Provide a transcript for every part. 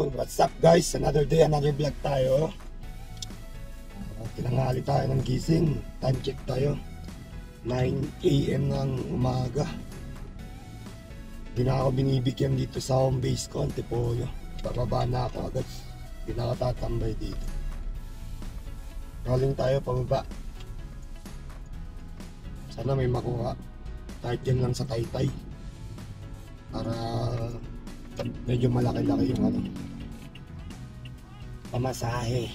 Yun, what's up guys? Another day, another vlog tayo. Tinanghali tayo ng gising. Time check tayo. 9 AM ng umaga. Hindi na ako binibigyan dito sa home base ko, Antipolo. Bababa na ako agad. Hindi na ako tatambay dito. Rolling tayo pababa. Sana may makuha. Kahit yan lang sa Taytay. Para medyo malaki-laki yung ano, pamasahe.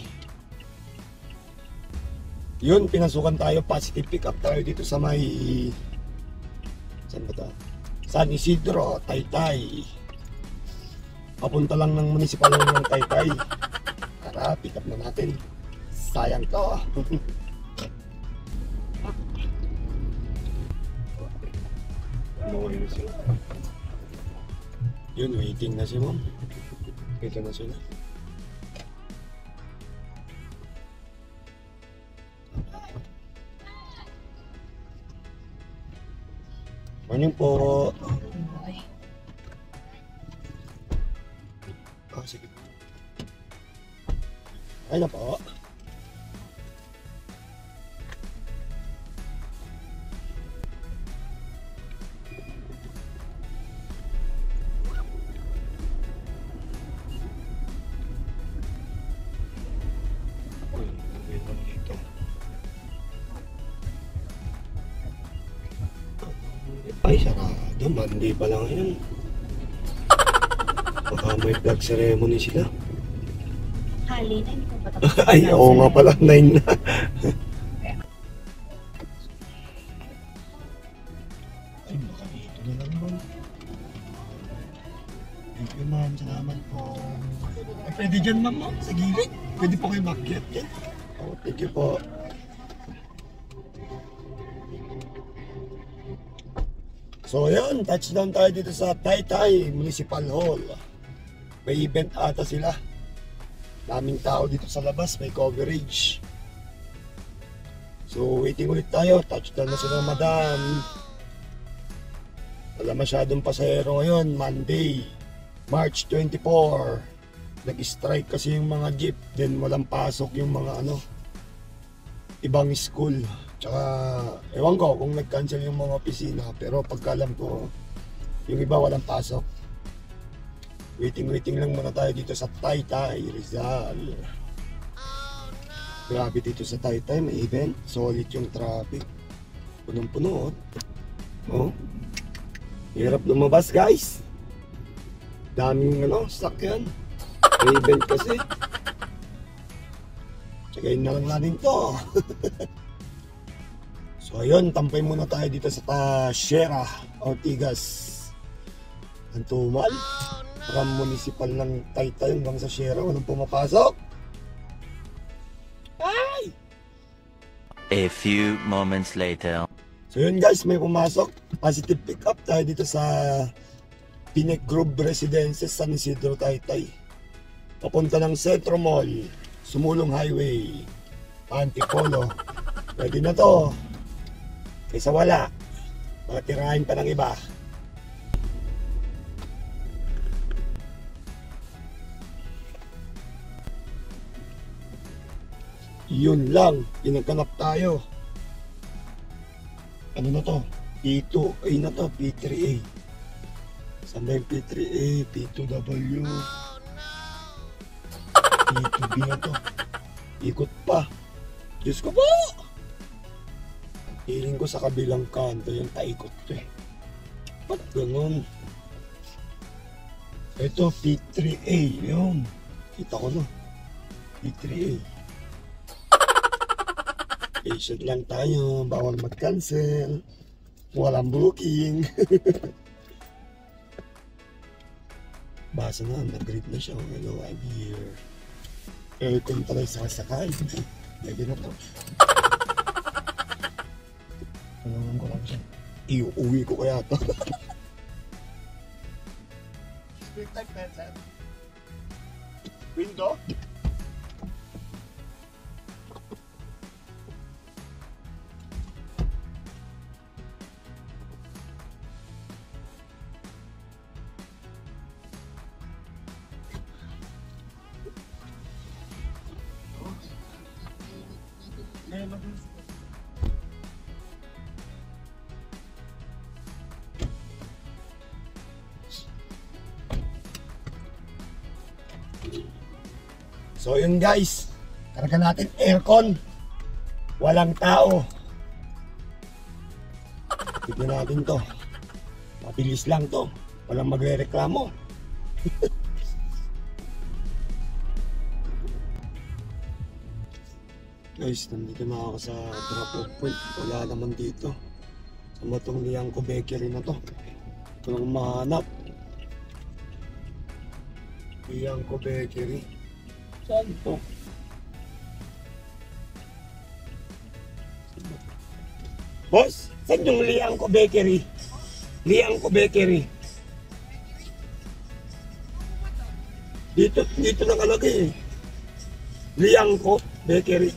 Yun, pinasukan tayo, positive pick up tayo dito sa may, saan ba ito? San Isidro, Taytay. Papunta lang ng municipal ng Taytay. Tara, pick up na natin. Sayang to. Yun, waiting na si ma'am. Ito na sila. Morning po. Oh, sige. Ay na po. Ay, sarado. Monday pa lang yun. Baka may vlog ceremony sila. Hali na, hindi ko pa tapos. Ay, oo nga pala. 9 na. Ay, baka dito na lang ba? Thank you, ma'am. Salamat po. Ay, pwede dyan, ma'am. Sa gilid. Pwede po kayo mag-get dyan. Oh, thank you po. So yun, touchdown tayo dito sa Taytay Municipal Hall. May event ata sila. Daming tao dito sa labas, may coverage. So waiting ulit tayo, touchdown na sila madam. Wala masyadong pasahero ngayon, Monday, March 24. Nag-strike kasi yung mga jeep, then walang pasok yung mga ibang school. Tsaka, ewan ko kung nag-cancel yung mga opisina, pero pagkalam ko, yung iba walang pasok. Waiting lang muna tayo dito sa Taytay, Rizal. Grabe dito sa Taytay, may event, solid yung traffic. Punong-puno, oh. Hirap lumabas guys. Daming sakyan. May event kasi. Tsagayin na lang natin to. So ayun, tampay muna tayo dito sa Sierra, Ortigas. Ang tumal. From municipal ng Taytay hanggang sa Sierra, walang pumapasok. Ay! A few moments later. So yun guys, may pumasok. Positive pick up tayo dito sa Pinec Grove Residences, San Isidro, Taytay. Papunta ng Centro Mall, Sumulong Highway, Antipolo. Pwede na to. Kaysa wala, matirahin pa ng iba. Yun lang, pinagkanap tayo. Ano na to? P2A na to, P3A. Saan ba yung P3A? P2W. P2B na to. Ikot pa. Diyos ko po! Hiling ko sa kabilang kanto yung taikot ko eh. Ba't ganun? Ito, P3A. Yun. Kita ko na. P3A. Patient lang tayo. Bawal mag-cancel. Walang booking. Basa na. Nag-greet na siya. Hello, I'm here. Aircon pala yung sasakay. Pwede na to. Tanungan ko lang siya. Iuwi ko kaya to. Split type pencil. Window? So yun guys, karga natin aircon. Walang tao. Tignan natin to. Mabilis lang to. Walang magre-reklamo. Guys, nandito na ako sa drop-off point. Wala naman dito. Sa matong Liangco Bakery na to. Ito lang mahanap. Liangco Bakery. Saan to? Boss, saan yung Liangco Bakery? Liangco Bakery. Dito nakalagay eh. Liangco Bakery.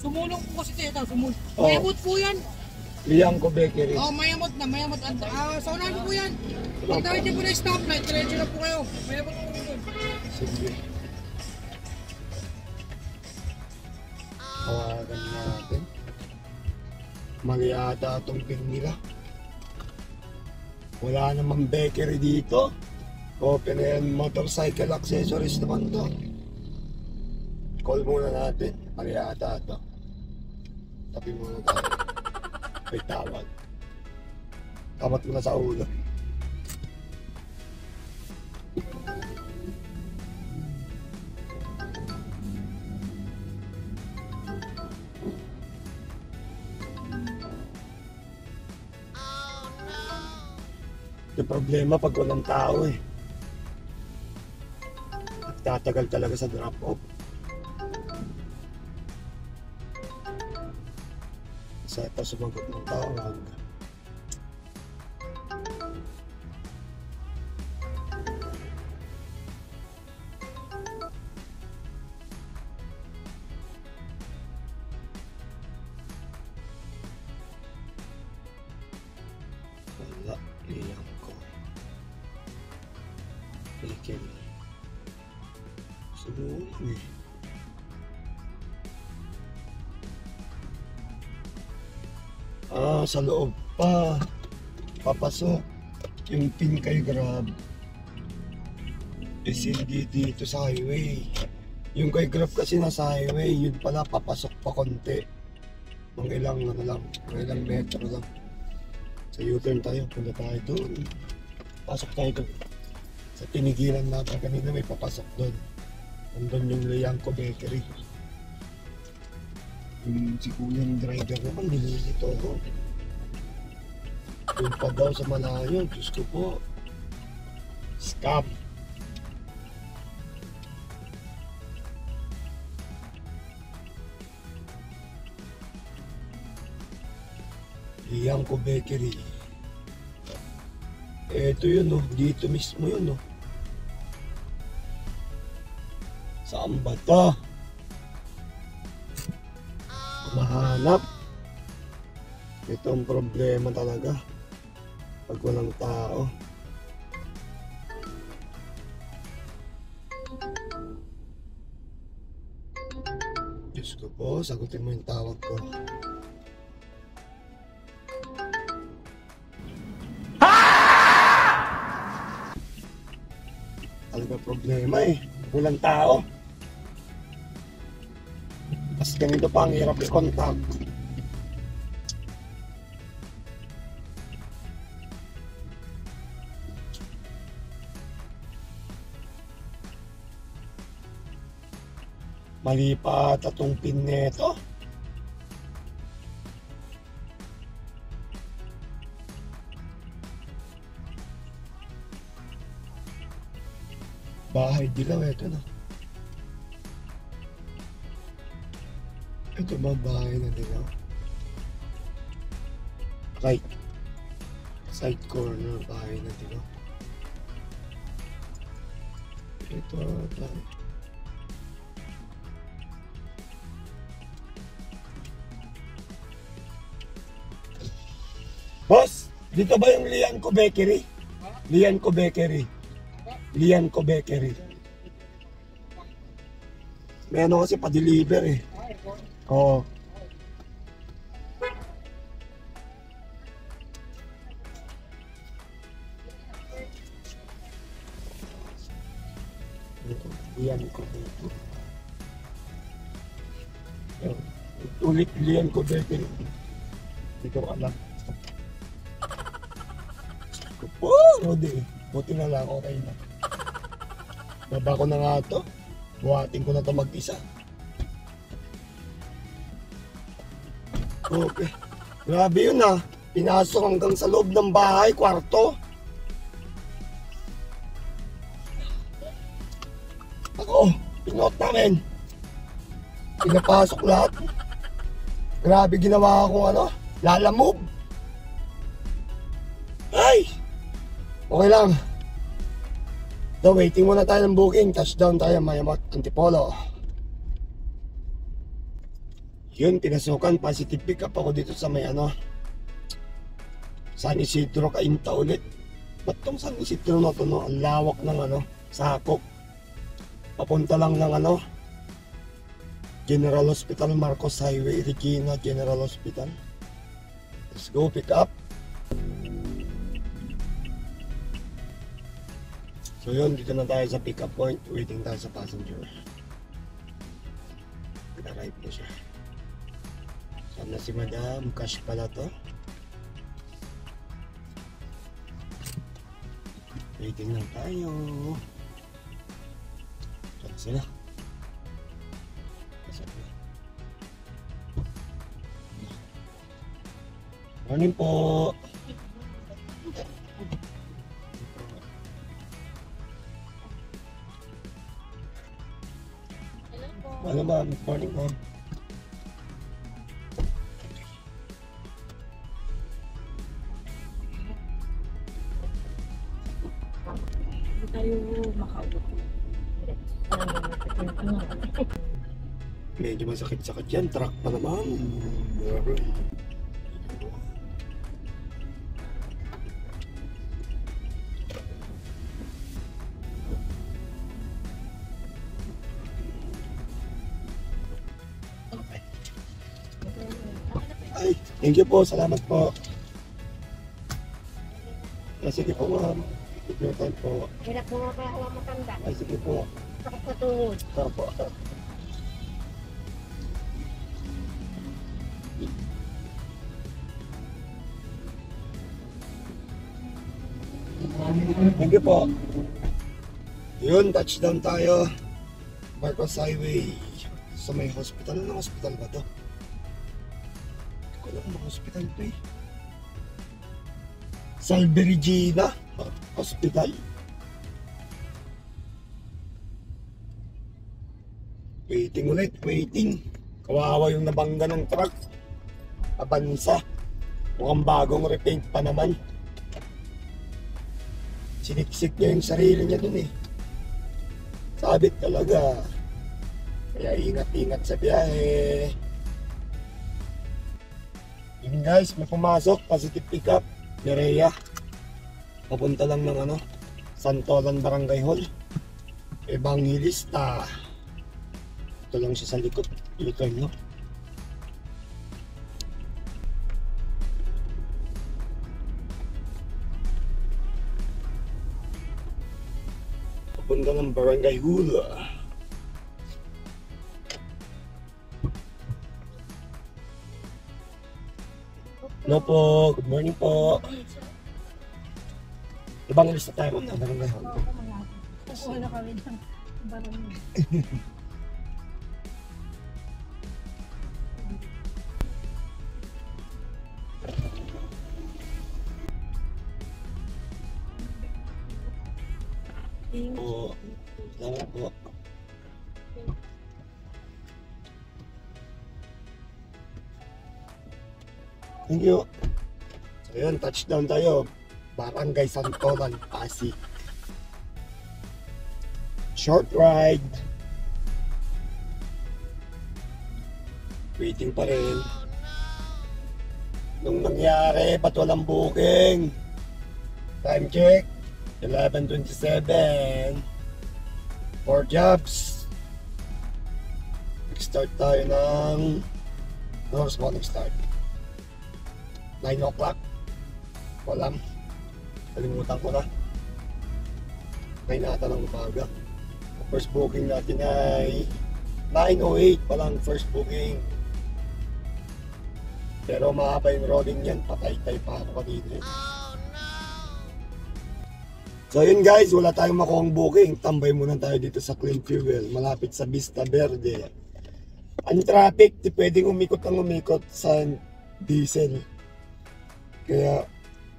Sumulong po kasi ito, sumulong. Oo. Mayamot po yan. Liangco Bakery. Oh, mayamot na, mayamot. Sa unahan po yan. Pag dahil niyo po na stoplight, diretso na po kayo. Mayamot po yun. Sige. Tawagan natin. Mali ata itong pin nila. Wala namang bakery dito. Open and motorcycle accessories naman to. Call muna natin. Mali ata ito. Tabi muna tayo. May tawag. Kamat mo na sa ulo. Yung problema pag walang tao eh. Nagtatagal talaga sa drop-off. Kasi ito sumagot ng tawag. Wala, Liangco Bakery. Sumunod eh. Sa loob pa. Papasok. Yung pin kay Grab. Is hindi dito sa highway. Yung kay Grab kasi nasa highway. Yun pala papasok pa konti. Mga ilang metro lang. Sa U-turn tayo. Punta tayo doon. Pasok tayo doon. Sa tinigilan natin kanina may papasok doon. Nandun yung Liangco Bakery. Si kuyang driver naman, nililito ko. Doon pa daw sa malayo, Diyos ko po. Scam. Liangco Bakery. Eto yun oh, dito mismo yun oh. Saan ba to? Mahanap. Ito ang problema talaga pag walang tao. Diyos ko po, sagutin mo yung tawag ko. Talaga problema eh, walang tao. Mas ganito pa ang hirap i-contact. Mali pa tatong pin neto. Bahay dilaw, ito na. Ito ba bahay na dilaw? Right. Side corner, bahay na dilaw. Ito tayo. Boss, dito ba yung Liangco Bakery? Liangco Bakery. Liangco Bakery. May ano kasi pa-deliver eh. Oo. Lian ko dito. Ulit lian ko dito. Hindi ko alam. Rodi, buti na lang, okay na. Baba ko na nga ito. Buhatin ko na ito mag-isa. Okay. Grabe yun ah. Pinasok hanggang sa loob ng bahay, kwarto. Ako, pinot namin. Pinapasok lahat. Grabe ginawa akong ano, lalamove. Ay! Okay lang. So, waiting muna tayo ng booking. Touchdown tayo, Mayamot, Antipolo. Yun, pinasukan. Positive pick up ako dito sa may ano, San Isidro, Cainta ulit. Ba't tong San Isidro na to, no? Ang lawak ng ano, sakop. Papunta lang ng ano, General Hospital, Marcos Highway, Regina General Hospital. Let's go, pick up. So yun, dito na tayo sa pick up point. Waiting tayo sa passenger. Nag-arrive na siya. Saan na si Madam? Cash pala to. Waiting lang tayo. Saan sila? Morning po. Ano ba? Morning po. Hindi tayo makaupo. Medyo masakit-sakit yan. Truck pa naman. Ay, thank you po. Salamat po. Ay, sige po, ma'am. Take your time po. Hirap mo nga kaya ako matanda. Ay, sige po. Sakit sa tuhod. Opo. Thank you po. Yun, touchdown tayo. Marcos Highway. Sa may hospital. Anong hospital ba to? Hindi ko alam kung hospital to eh. Salve Regina Hospital. Waiting ulit, waiting. Kawawa yung nabangga ng truck. Abansa. Mukhang bagong repaint pa naman. Siniksik niya yung sarili niya dun eh. Sabit talaga. Kaya ingat-ingat sa biyahe. Yun guys, may pumasok. Positive pick up. Nerea. Papunta lang ng ano, Santolan Barangay Hall. Evangelista. Ito lang siya sa likod. U-turn, no? Papunta ng Barangay Hula. Hello po, good morning po. Ibang lista tayo ng Barangay Hall. Wala kami ng barangay. Po. Salamat po. Thank you. So yun, touchdown tayo. Barangay Santolan, Pasig. Short ride. Waiting pa rin. Nung nangyari, ba't walang booking? Time check. 11:27. 4 jobs. Start tayo ng North Morning Start. 9 o'clock. Walang. Kalimutan ko na. 9 ata ng umaga. First booking natin ay 9:08 pa lang first booking. Pero mahaba yung rolling yan, patay-tay pa ako kanina. So yun guys, wala tayong makuhang booking. Tambay muna tayo dito sa Clean Fuel, malapit sa Vista Verde. Ang traffic, di pwedeng umikot sa diesel. Kaya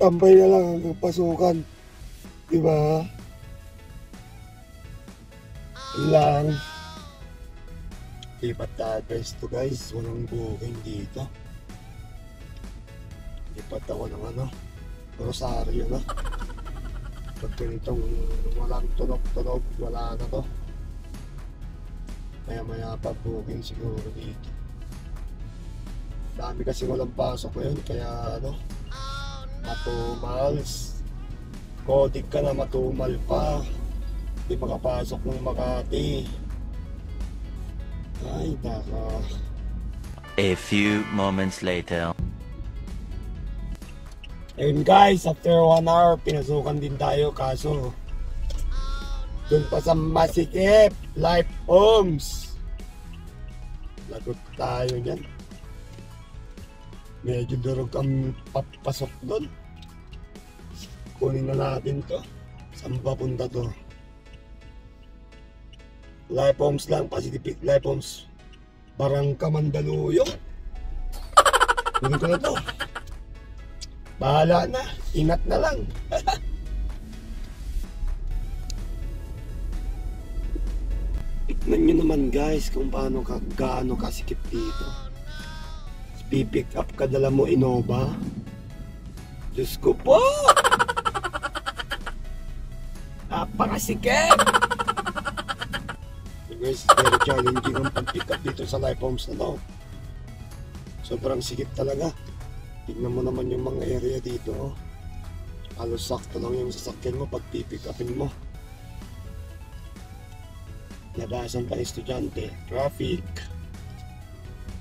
tambay na lang ang pasukan. Diba? Lang. Lipat tayo pwesto guys, walang booking dito. Lipat ako ng Rosario na. Pag ganitong walang tunog-tunog, wala na to. Maya pa booking siguro dito. Dami kasi walang pasok ngayon, kaya matumals. Kodik ka na matumal pa. Hindi makapasok ng Makati. Ay, naka. A few moments later. Ayun guys, after 1 hour, pinasukan din tayo. Kaso, dun pa sa Masikip, Life Homes. Lagot tayo dyan. Medyo durog ang papasok dun. Kunin na natin to. Saan papunta to? Life Homes lang, Pacific Life Homes. Barangka Mandaluyong. Kunin ko na to. Bahala na, ingat na lang. Tignan nyo naman guys kung gaano kasikip dito. Pipick up ka, dala mo Innova. Diyos ko po! Napakasikip! So guys, very challenging ang pag-pick up dito sa Life Homes na to. Sobrang sikip talaga. Tignan mo naman yung mga area dito. Halos sakto lang yung sasakyan mo pag pipick upin mo. Labasan pa ng estudyante. Traffic.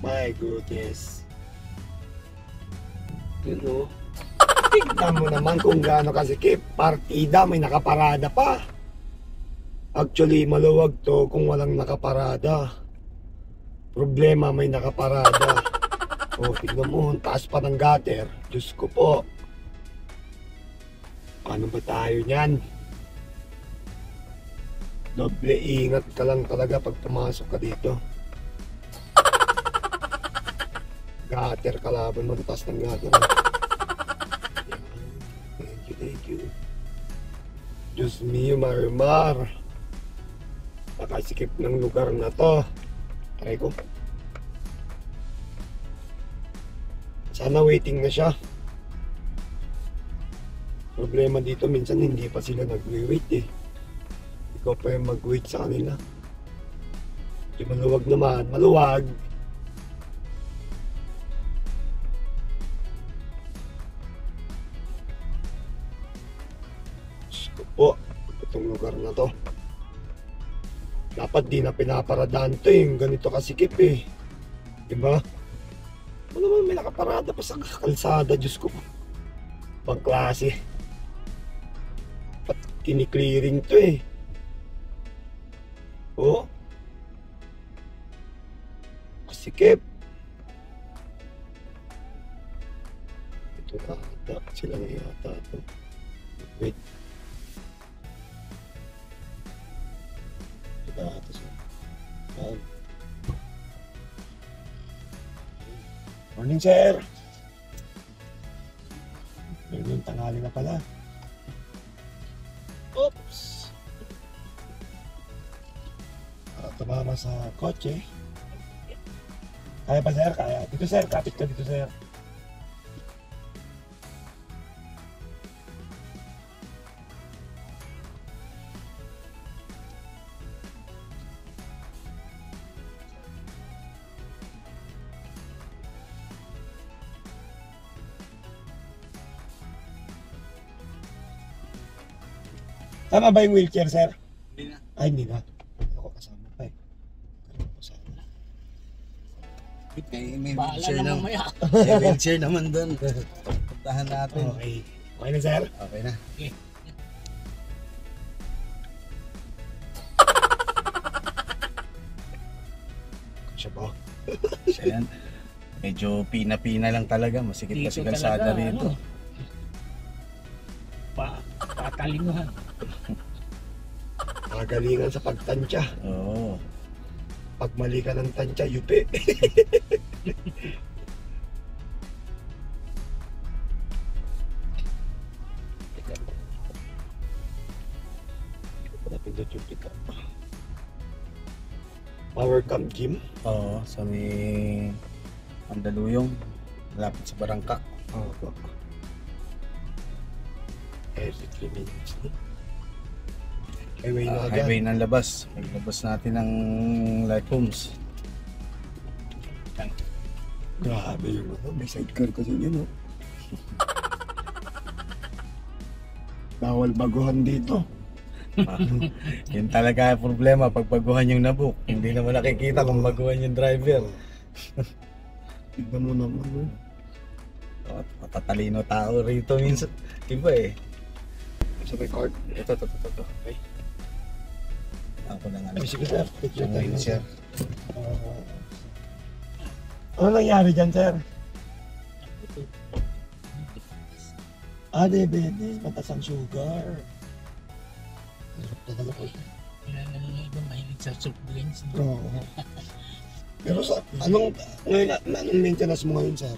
My goodness. Yun o. Tignan mo naman kung gaano kasikip. Partida, may nakaparada pa. Actually, maluwag to kung walang nakaparada. Problema, may nakaparada. O, tignan mo, taas pa ng gutter. Diyos ko po. Paano ba tayo niyan? Doble ingat ka lang talaga pag pumasok ka dito. Gutter, kalaban mo, taas ng gutter. Thank you. Diyos mio, Marimar. Nakasikip ng lugar na to. Try ko. Sana waiting na siya. Problema dito, minsan hindi pa sila nag-wait eh. Ikaw pa yung mag-wait sa kanila. Di maluwag naman, maluwag. Gusto po, itong lugar na to. Dapat di na pinaparadaan to yung ganito kasikip eh. Diba? Ano naman may nakaparada pa sa kalsada, Diyos ko po. Pagklase. Pat kini-clearing to eh. Oh. Kasikip. Ito na ata. Sila na yata ito. Wait. Ito na ata siya. Morning, sir. Ngayon, tanghali na pala. Oops! Para tumama sa kotse. Kaya pa, sir? Kaya. Dito, sir. Kapit ka dito, sir. Tama ba yung wheelchair, sir? Hindi na. Ay, hindi na. Ako kasama pa eh. Kasama. May Bahala wheelchair na naman. mamaya. May wheelchair naman doon. Puntahan natin. Okay. Okay na, sir? Okay na. Siya ba? Siya yan. Medyo pina-pina lang talaga. Masikip kasi kalsada rito. Patalinguhan. Magalingan sa pagtansya. Oo. Pag mali ka ng tansya, yupi. Napindot yung pick up. Power Camp Gym. Oo, sa may Mandaluyong. Malapit sa Barangka. Oo. Every 3 minutes. Highway na agad. Highway ng labas. Paglabas natin ng Light Homes. Grabe yung ano, may sidecar kasi yun, no? Bawal baguhan dito. Yun talaga ang problema pag baguhan yung nabook. Hindi naman nakikita kung baguhan yung driver. Tignan mo naman, no? Matatalino tao rito minsan. Iba eh. Sa may card. Ito. Okay. Ako na nga. Ay, sige sir, picture Ang tayo. wheelchair. Ano nangyari dyan, sir? Diabetes, mataas ang sugar. Hirap talaga po. Iba mahilig sa soft drinks. Oo. Pero sa, anong maintenance mo ngayon, sir?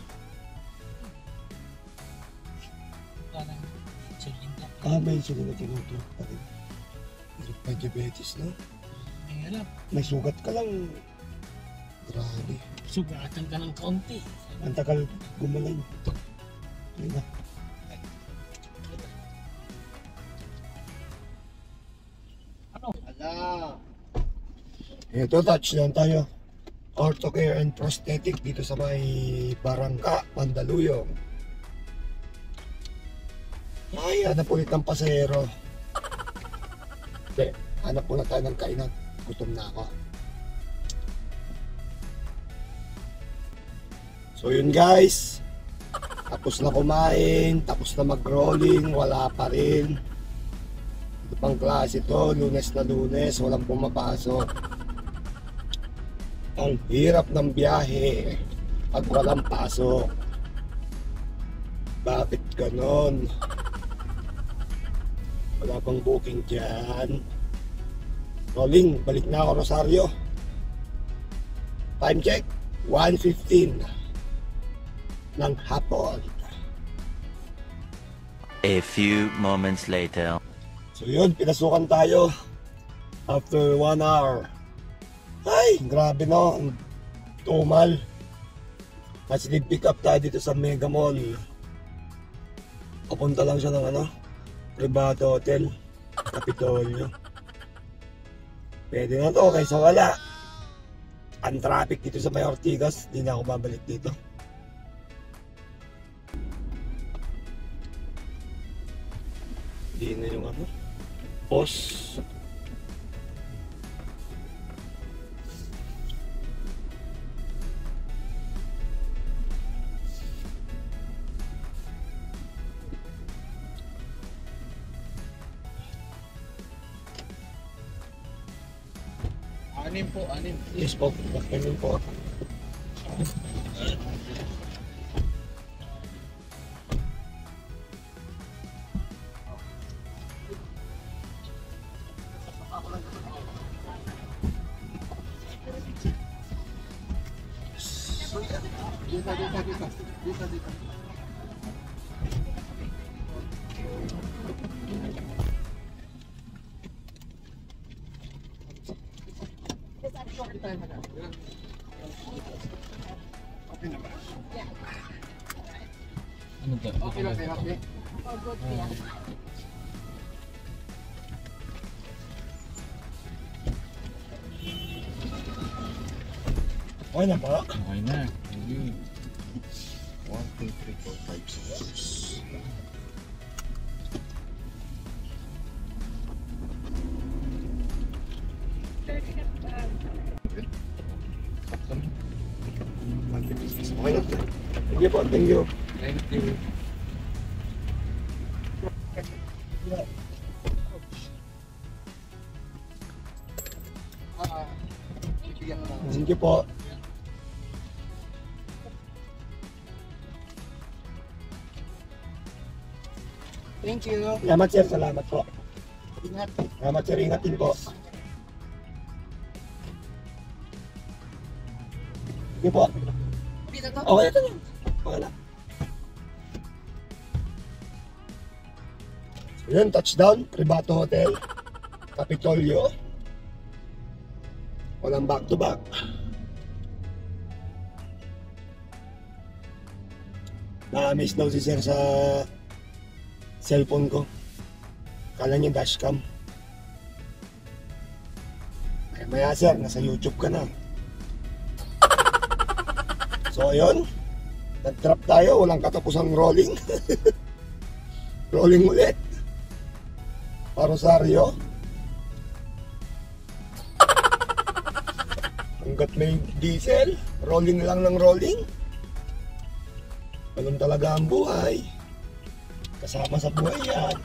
Parang insulin lang. May insulin na tinutulog pa rin. Hirap may diabetes, no? Mahirap. May sugat ka lang. Grabe. Sugatan ka ng kaunti. Ang tagal gumaling. Ayun na. Ito, touch lang tayo. Orthocare and Prosthetic dito sa may Barangka, Mandaluyong. Ay, hanap ulit ng pasahero. Okay, hanap muna tayo ng kainan. Gutom na ako. So yun guys, tapos na kumain, tapos na mag-rolling, wala pa rin. Ito pang klase to, Lunes na Lunes, walang pumapasok. Ang hirap ng biyahe pag walang pasok. Bakit ganon? Wala pang booking dyan. Rolling, balik na ako Rosario. Time check, 1:15 ng hapon. A few moments later. So yun, pinasukan tayo after 1 hour. Ay, grabe no, ang tumal. Kasi pick up tayo dito sa Mega Mall. Papunta lang siya ng ano, private hotel, Capitolio. Pwede na to, kaysa wala. Ang traffic dito sa may Ortigas, di na ako babalik dito. Di na yung ano, pause. Anim po. Yes po, bakit po. Dito. Ano to? Okay lang, okay. Oh, good yan. Okay na ba? Okay na. 1, 2, 3, 4, 5, 6. Okay na. Sige po, thank you. Thank you. Sige po. Thank you. Salamat sir, salamat po. Ingat. Salamat sir, ingat din po. Sige po. Dito to. Okay, ito na. Okay na. So yun, touchdown, Privato Hotel, Capitolio. Walang back to back. Na-miss daw si sir sa cellphone ko. Kala niya dashcam. Ay maya sir, nasa YouTube ka na. So ayun, nag-trap tayo, walang katapusang rolling. Rolling ulit. Rosario. Hanggat may diesel, rolling lang ng rolling. Ganun talaga ang buhay. Kasama sa buhay yan.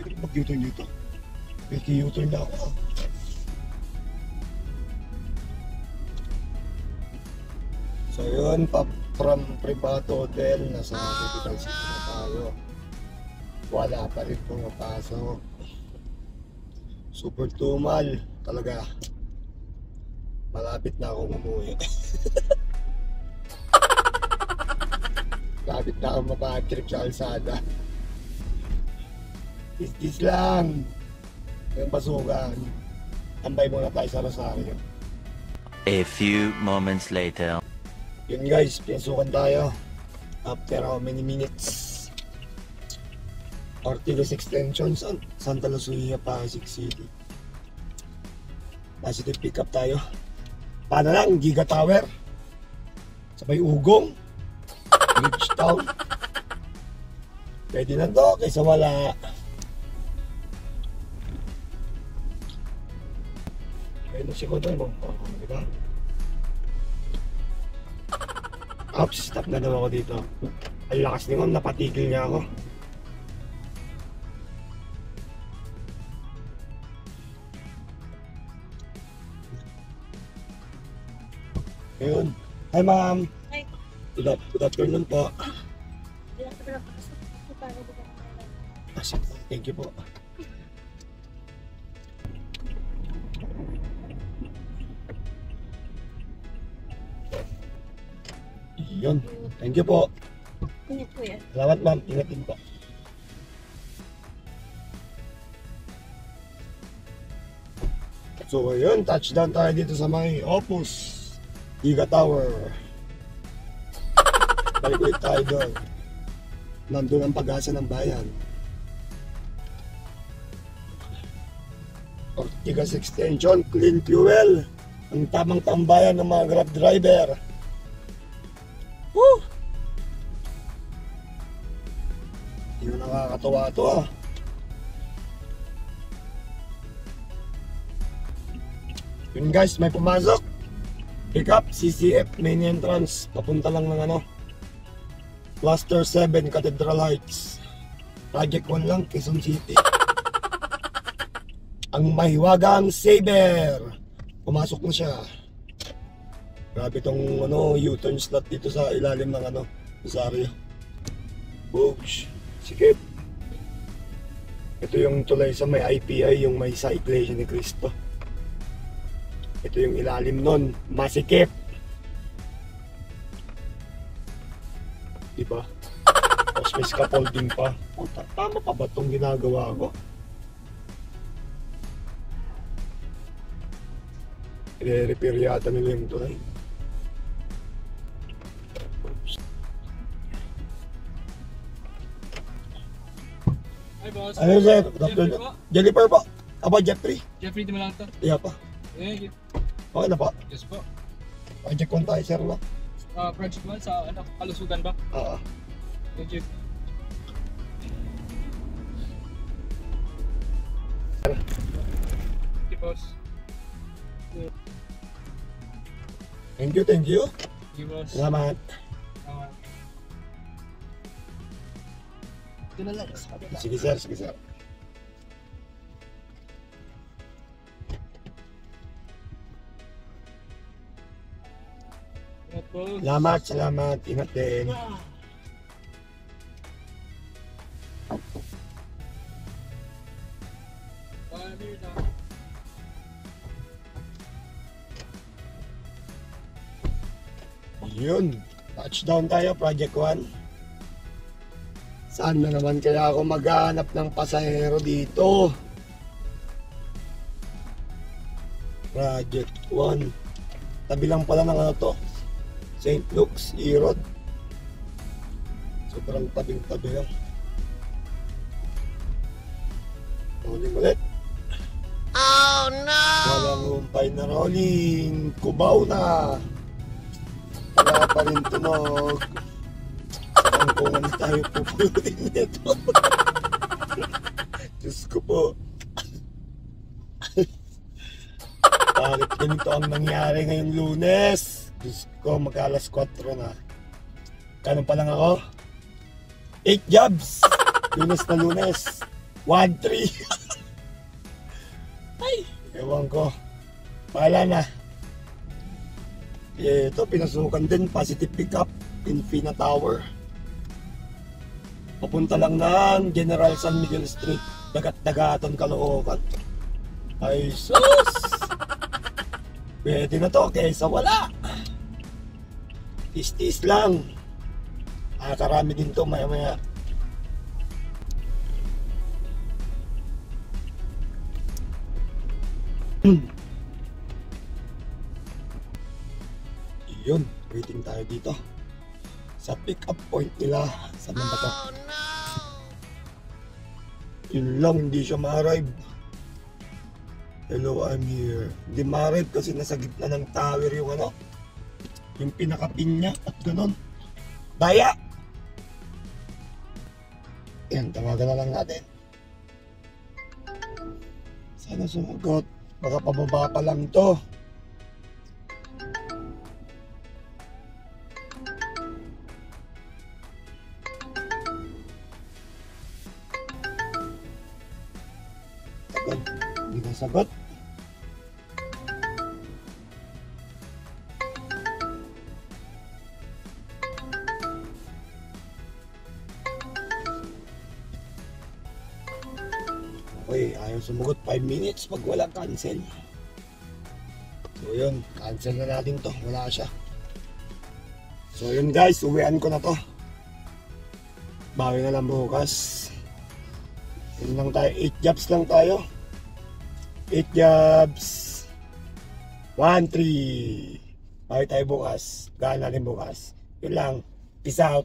Pwede ko mag-U-turn dito. Pwede U-turn na ako. So yun, from Privato Hotel, nasa Capital City na tayo. Wala pa rin pumapasok. Super tumal talaga. Malapit na akong umuwi. Malapit na akong mapatrip sa kalsada. Is lang. Yung pasukan. Tambay muna tayo sa Rosario. A few moments later. Yun guys, pinasukan tayo. After how many minutes? Ortigas Extension, Santa Lucia, Pasig City. Positive pick up tayo. Paano lang, Giga Tower. Sabay Ugong. Bridgetown. Pwede na to, kaysa wala. Pwede na siya ko tayo mo. Diba? Oops, stop na daw ako dito. Ang lakas ni Ma'am, napatigil niya ako. Ayun. Hi Ma'am. Hi. Good afternoon po. Hindi lang pala pasok. Hindi pa rin ako naman. Thank you po. Yun. Thank you po. Ingat po yan. Salamat ma'am. Ingat din po. So yun, touchdown tayo dito sa may Opus Giga Tower. Balik ulit tayo doon. Nandun ang pag-asa ng bayan. Ortigas Extension, clean fuel. Ang tamang tambayan ng mga Grab driver. Woo! Hindi na nakakatawa ito ah. Yun guys, may pumasok. Pick up, CCF, main entrance. Papunta lang ng ano. Cluster 7, Cathedral Heights. Project 1 lang, Quezon City. Ang mahiwagang Saber. Pumasok na siya. Grabe tong ano, U-turn slot dito sa ilalim ng ano, Rosario. Books. Sikip. Ito yung tulay sa may IPI, yung may sa Iglesia ni Cristo. Ito yung ilalim nun, masikip. Diba? Tapos may scaffolding pa. Puta, tama pa ba itong ginagawa ko? I-repair yata nila yung tulay. Hi boss. Ano sir? Good afternoon. Jennifer po. Aba, Jeffrey. Jeffrey, di mo lang to. Iya pa. Eh, Okay na po. yes po. Project 1 tayo sir no? Project 1 sa ano, kalusugan ba? Thank you. Thank you boss. Thank you, thank you. Thank you boss. Salamat. Ito na lang. Sa kabila. Sige sir, sige sir. Ingat boss. Salamat, salamat. Ingat din. Yun. Touchdown tayo, Project 1. Saan na naman kaya ako maghanap ng pasahero dito? Project 1. Tabi lang pala ng ano to. St. Luke's, Erod. Sobrang tabing-tabi lang. Rolling ulit. Oh no! Walang humpay na rolling. Kubaw na. Wala pa rin tunog. Saan ko man tayo pupulutin nito? Diyos ko po. Bakit ganito ang nangyari ngayong Lunes? Diyos ko, mag-alas 4 na. Kano pa lang ako? 8 jobs! Lunes na Lunes. 1-3. Ay, ewan ko. Pala na. Ito, pinasukan din. Positive pickup. Infina Tower. Papunta lang ng General San Miguel Street. Dagat-dagatan, Caloocan. Ay, sus! Pwede na to, kaysa wala. Tis-tis lang. Karami din to, maya-maya. Yun, waiting tayo dito sa pick-up point nila. Saan ba to? Yun lang, hindi siya ma-arrive. Hello, I'm here. Hindi ma-arrive kasi nasa gitna ng tower yung ano, yung pinaka-pin niya at ganun. Daya! Yan, tawagan na lang natin. Sana sumagot. Baka pababa pa lang to. Tagal, hindi na sagot. Okay, ayaw sumagot 5 minutes pag wala cancel. So yun, cancel na natin to, wala siya. So yun guys, uwian ko na to. Bawi na lang bukas. Yun lang tayo, 8 jobs lang tayo. 8 jobs. 1-3. Bawi tayo bukas. Gaan natin bukas. Yun lang. Peace out.